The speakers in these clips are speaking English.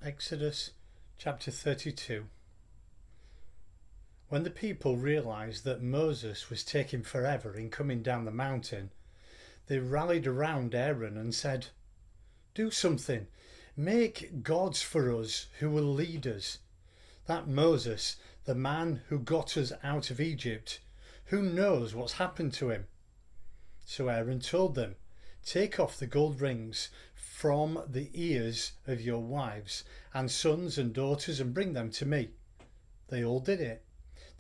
Exodus chapter 32. When the people realised that Moses was taking forever in coming down the mountain, they rallied around Aaron and said, "Do something. Make gods for us who will lead us. That Moses, the man who got us out of Egypt, who knows what's happened to him?" So Aaron told them, "Take off the gold rings from the ears of your wives and sons and daughters and bring them to me." They all did it.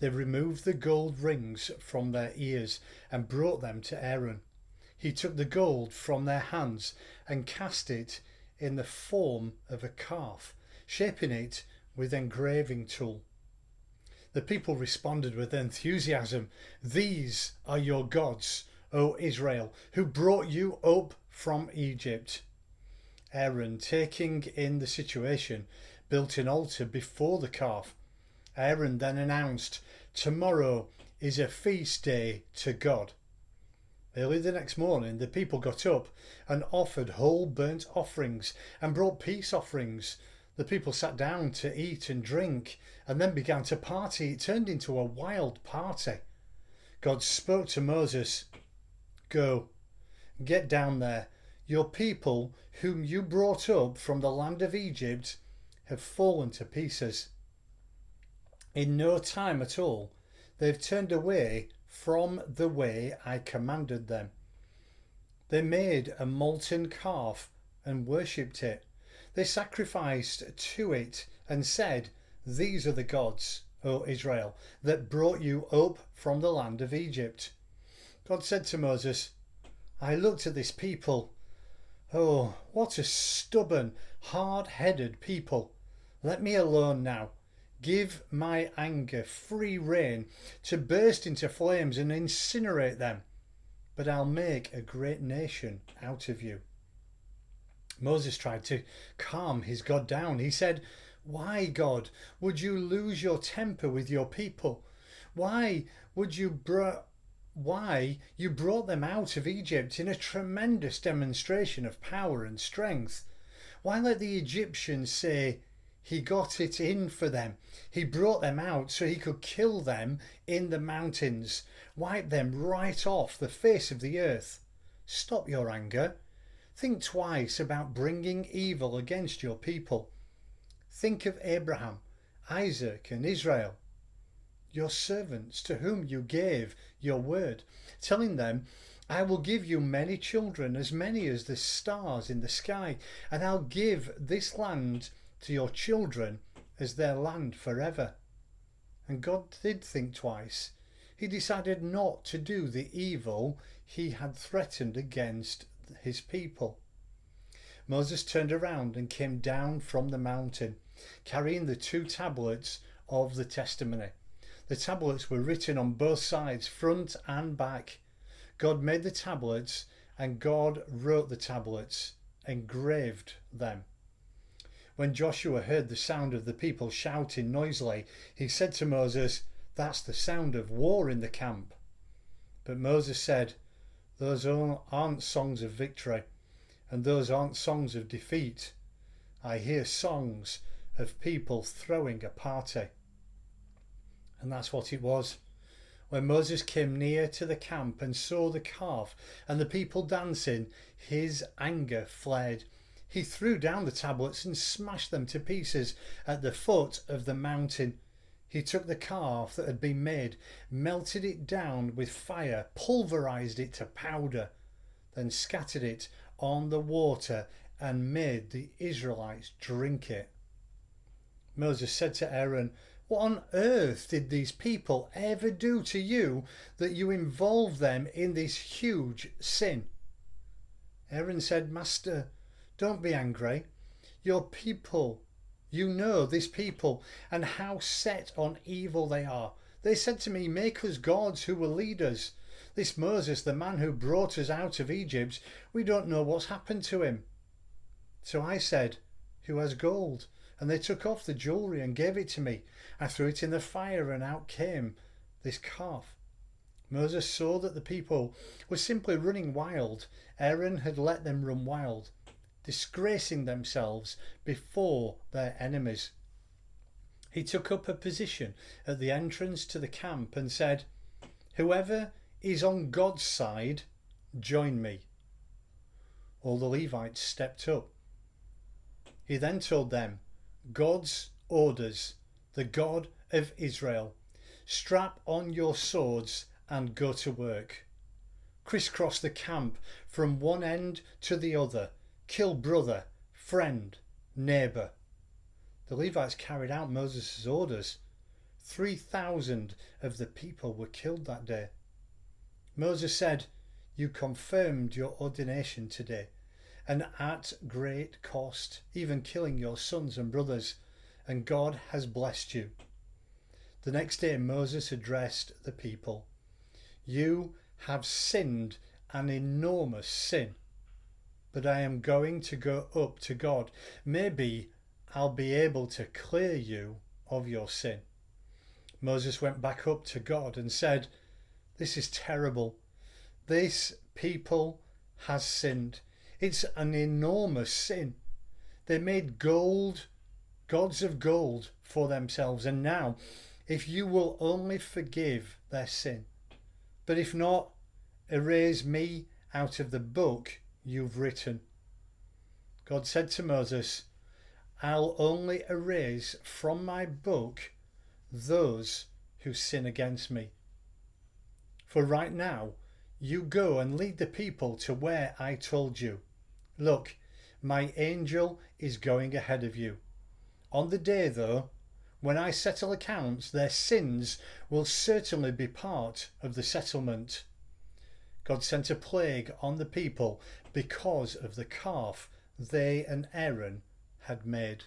They removed the gold rings from their ears and brought them to Aaron. He took the gold from their hands and cast it in the form of a calf, shaping it with engraving tool. The people responded with enthusiasm, "These are your gods, O Israel, who brought you up from Egypt." Aaron, taking in the situation, built an altar before the calf. Aaron then announced, "Tomorrow is a feast day to God." Early the next morning, the people got up and offered whole burnt offerings and brought peace offerings. The people sat down to eat and drink and then began to party. It turned into a wild party. God spoke to Moses, "Go, get down there. Your people, whom you brought up from the land of Egypt, have fallen to pieces. In no time at all, they've turned away from the way I commanded them. They made a molten calf and worshipped it. They sacrificed to it and said, 'These are the gods, O Israel, that brought you up from the land of Egypt.'" God said to Moses, "I looked at this people. Oh, what a stubborn, hard-headed people. Let me alone now. Give my anger free rein to burst into flames and incinerate them. But I'll make a great nation out of you." Moses tried to calm his God down. He said, "Why, God, would you lose your temper with your people? Why you brought them out of Egypt in a tremendous demonstration of power and strength? Why let the Egyptians say he got it in for them? He brought them out so he could kill them in the mountains, wipe them right off the face of the earth. Stop your anger. Think twice about bringing evil against your people. Think of Abraham, Isaac, and Israel, your servants, to whom you gave your word, telling them, 'I will give you many children, as many as the stars in the sky, and I'll give this land to your children as their land forever.' And God did think twice. He decided not to do the evil he had threatened against his people. Moses turned around and came down from the mountain, carrying the 2 tablets of the testimony. The tablets were written on both sides, front and back. God made the tablets, and God wrote the tablets, engraved them. When Joshua heard the sound of the people shouting noisily, he said to Moses, "That's the sound of war in the camp." But Moses said, "Those aren't songs of victory, and those aren't songs of defeat. I hear songs of people throwing a party." And that's what it was. When Moses came near to the camp and saw the calf and the people dancing, his anger flared. He threw down the tablets and smashed them to pieces at the foot of the mountain. He took the calf that had been made, melted it down with fire, pulverized it to powder, then scattered it on the water and made the Israelites drink it. Moses said to Aaron, "What on earth did these people ever do to you that you involved them in this huge sin?" Aaron said, "Master, don't be angry. Your people, you know this people and how set on evil they are. They said to me, 'Make us gods who will lead us.' This Moses, the man who brought us out of Egypt, we don't know what's happened to him." So I said, "Who has gold?" And they took off the jewellery and gave it to me. I threw it in the fire and out came this calf. Moses saw that the people were simply running wild. Aaron had let them run wild. disgracing themselves before their enemies. He took up a position at the entrance to the camp and said, "Whoever is on God's side, join me." All the Levites stepped up. He then told them, "God's orders, the God of Israel. Strap on your swords and go to work. Crisscross the camp from one end to the other. Kill brother, friend, neighbour." The Levites carried out Moses' orders. 3,000 of the people were killed that day. Moses said, "You confirmed your ordination today, and at great cost, even killing your sons and brothers, and God has blessed you." The next day Moses addressed the people, "You have sinned an enormous sin, but I am going to go up to God. Maybe I'll be able to clear you of your sin." Moses went back up to God and said, "This is terrible. This people has sinned. It's an enormous sin. They made gods of gold for themselves, and now, if you will only forgive their sin, but if not, erase me out of the book you've written." God said to Moses, "I'll only erase from my book those who sin against me. For right now, you go and lead the people to where I told you. Look, my angel is going ahead of you. On the day, though, when I settle accounts, their sins will certainly be part of the settlement." God sent a plague on the people because of the calf they and Aaron had made.